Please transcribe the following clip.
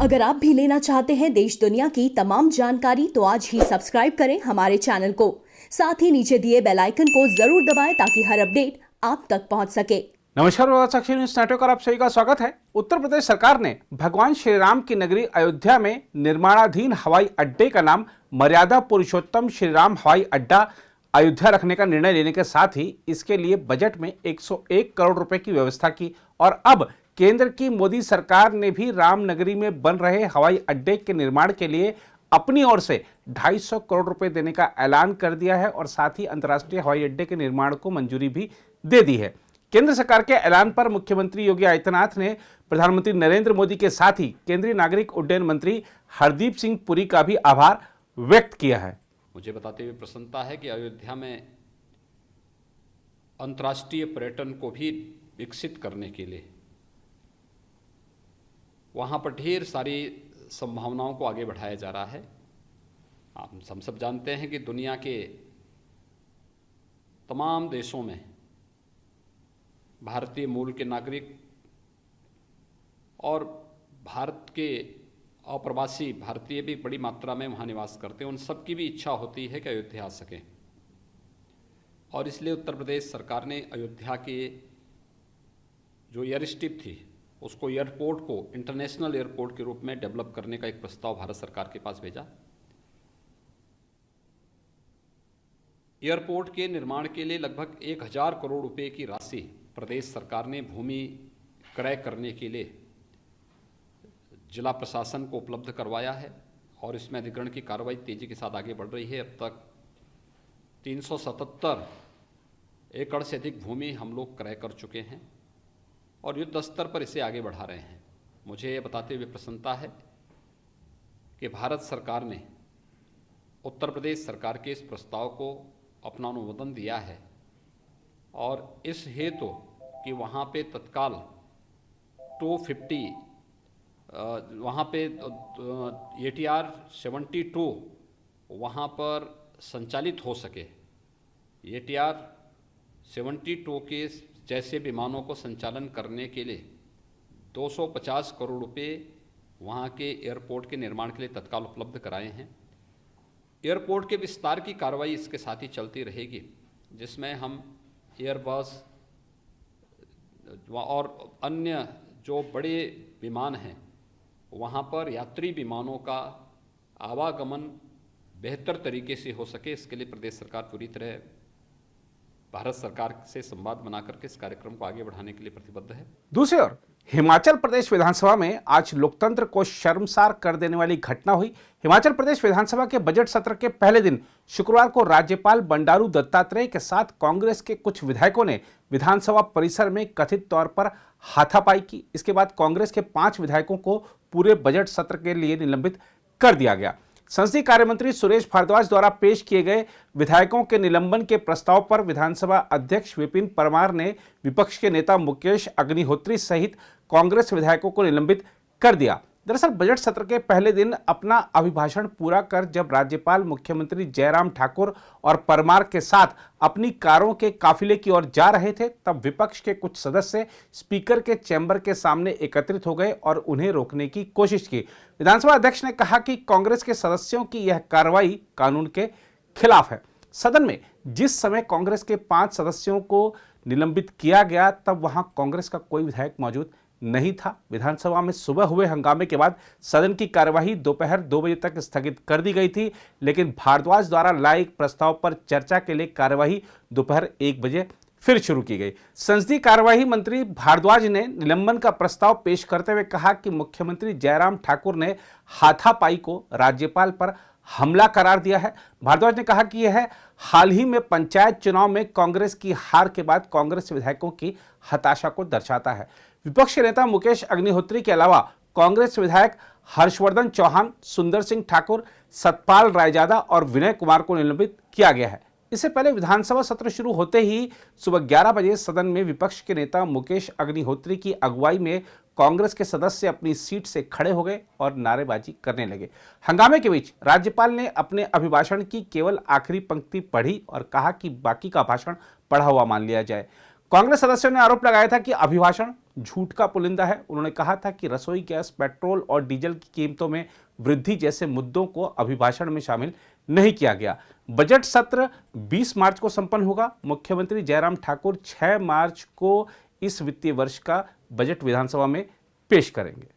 अगर आप भी लेना चाहते हैं देश दुनिया की तमाम जानकारी तो आज ही सब्सक्राइब करें हमारे चैनल को। साथ ही नीचे दिए बेल आइकन को जरूर दबाएं ताकि हर अपडेट आप तक पहुंच सके। नमस्कार, साक्षी न्यूज नेटवर्क पर आप सभी का स्वागत है। उत्तर प्रदेश सरकार ने भगवान श्री राम की नगरी अयोध्या में निर्माणाधीन हवाई अड्डे का नाम मर्यादा पुरुषोत्तम श्री राम हवाई अड्डा अयोध्या रखने का निर्णय लेने के साथ ही इसके लिए बजट में 101 करोड़ रुपए की व्यवस्था की और अब केंद्र की मोदी सरकार ने भी रामनगरी में बन रहे हवाई अड्डे के निर्माण के लिए अपनी ओर से 250 करोड़ रुपए देने का ऐलान कर दिया है और साथ ही अंतर्राष्ट्रीय हवाई अड्डे के निर्माण को मंजूरी भी दे दी है। केंद्र सरकार के ऐलान पर मुख्यमंत्री योगी आदित्यनाथ ने प्रधानमंत्री नरेंद्र मोदी के साथ ही केंद्रीय नागरिक उड्डयन मंत्री हरदीप सिंह पुरी का भी आभार व्यक्त किया है। मुझे बताते हुए प्रसन्नता है कि अयोध्या में अंतर्राष्ट्रीय पर्यटन को भी विकसित करने के लिए वहाँ पर ढेर सारी संभावनाओं को आगे बढ़ाया जा रहा है। हम सब जानते हैं कि दुनिया के तमाम देशों में भारतीय मूल के नागरिक और भारत के अप्रवासी भारतीय भी बड़ी मात्रा में वहाँ निवास करते हैं। उन सब की भी इच्छा होती है कि अयोध्या आ सकें और इसलिए उत्तर प्रदेश सरकार ने अयोध्या के जो एयर स्ट्रिप थी उसको एयरपोर्ट को इंटरनेशनल एयरपोर्ट के रूप में डेवलप करने का एक प्रस्ताव भारत सरकार के पास भेजा। एयरपोर्ट के निर्माण के लिए लगभग 1000 करोड़ रुपए की राशि प्रदेश सरकार ने भूमि क्रय करने के लिए जिला प्रशासन को उपलब्ध करवाया है और इसमें अधिग्रहण की कार्रवाई तेजी के साथ आगे बढ़ रही है। अब तक 377 एकड़ से अधिक भूमि हम लोग क्रय कर चुके हैं और युद्ध स्तर पर इसे आगे बढ़ा रहे हैं। मुझे ये बताते हुए प्रसन्नता है कि भारत सरकार ने उत्तर प्रदेश सरकार के इस प्रस्ताव को अपना अनुमोदन दिया है और इस हेतु कि वहाँ पे तत्काल 250 वहाँ पे ATR 72 वहाँ पर संचालित हो सके। ATR 72 के जैसे विमानों को संचालन करने के लिए 250 करोड़ रुपए वहाँ के एयरपोर्ट के निर्माण के लिए तत्काल उपलब्ध कराए हैं। एयरपोर्ट के विस्तार की कार्रवाई इसके साथ ही चलती रहेगी, जिसमें हम एयरबस और अन्य जो बड़े विमान हैं वहाँ पर यात्री विमानों का आवागमन बेहतर तरीके से हो सके, इसके लिए प्रदेश सरकार पूरी तरह भारत सरकार से संवाद बना करके इस कार्यक्रम को आगे बढ़ाने के लिए प्रतिबद्ध है। दूसरी ओर हिमाचल प्रदेश विधानसभा में आज लोकतंत्र को शर्मसार कर देने वाली घटना हुई। हिमाचल प्रदेश विधानसभा के बजट सत्र के पहले दिन शुक्रवार को राज्यपाल बंडारू दत्तात्रेय के साथ कांग्रेस के कुछ विधायकों ने विधानसभा परिसर में कथित तौर पर हाथापाई की। इसके बाद कांग्रेस के 5 विधायकों को पूरे बजट सत्र के लिए निलंबित कर दिया गया। संसदीय कार्य मंत्री सुरेश भारद्वाज द्वारा पेश किए गए विधायकों के निलंबन के प्रस्ताव पर विधानसभा अध्यक्ष विपिन परमार ने विपक्ष के नेता मुकेश अग्निहोत्री सहित कांग्रेस विधायकों को निलंबित कर दिया। दरअसल बजट सत्र के पहले दिन अपना अभिभाषण पूरा कर जब राज्यपाल मुख्यमंत्री जयराम ठाकुर और परमार के साथ अपनी कारों के काफिले की ओर जा रहे थे, तब विपक्ष के कुछ सदस्य स्पीकर के चैम्बर के सामने एकत्रित हो गए और उन्हें रोकने की कोशिश की। विधानसभा अध्यक्ष ने कहा कि कांग्रेस के सदस्यों की यह कार्रवाई कानून के खिलाफ है। सदन में जिस समय कांग्रेस के 5 सदस्यों को निलंबित किया गया तब वहां कांग्रेस का कोई विधायक मौजूद नहीं था। विधानसभा में सुबह हुए हंगामे के बाद सदन की कार्यवाही दोपहर 2 बजे तक स्थगित कर दी गई थी, लेकिन भारद्वाज द्वारा लाए एक प्रस्ताव पर चर्चा के लिए कार्यवाही दोपहर 1 बजे फिर शुरू की गई। संसदीय कार्यवाही मंत्री भारद्वाज ने निलंबन का प्रस्ताव पेश करते हुए कहा कि मुख्यमंत्री जयराम ठाकुर ने हाथापाई को राज्यपाल पर हमला करार दिया है। भारद्वाज ने कहा कि यह हाल ही में पंचायत चुनाव में कांग्रेस की हार के बाद कांग्रेस विधायकों की हताशा को दर्शाता है। विपक्ष के नेता मुकेश अग्निहोत्री के अलावा कांग्रेस विधायक हर्षवर्धन चौहान, सुंदर सिंह ठाकुर, सतपाल रायजादा और विनय कुमार को निलंबित किया गया है। इससे पहले विधानसभा सत्र शुरू होते ही सुबह 11 बजे सदन में विपक्ष के नेता मुकेश अग्निहोत्री की अगुवाई में कांग्रेस के सदस्य अपनी सीट से खड़े हो गए और नारेबाजी करने लगे। हंगामे के बीच राज्यपाल ने अपने अभिभाषण की केवल आखिरी पंक्ति पढ़ी और कहा कि बाकी का भाषण पढ़ा हुआ मान लिया जाए। कांग्रेस सदस्यों ने आरोप लगाया था कि अभिभाषण झूठ का पुलिंदा है। उन्होंने कहा था कि रसोई गैस, पेट्रोल और डीजल की कीमतों में वृद्धि जैसे मुद्दों को अभिभाषण में शामिल नहीं किया गया। बजट सत्र 20 मार्च को संपन्न होगा। मुख्यमंत्री जयराम ठाकुर 6 मार्च को इस वित्तीय वर्ष का बजट विधानसभा में पेश करेंगे।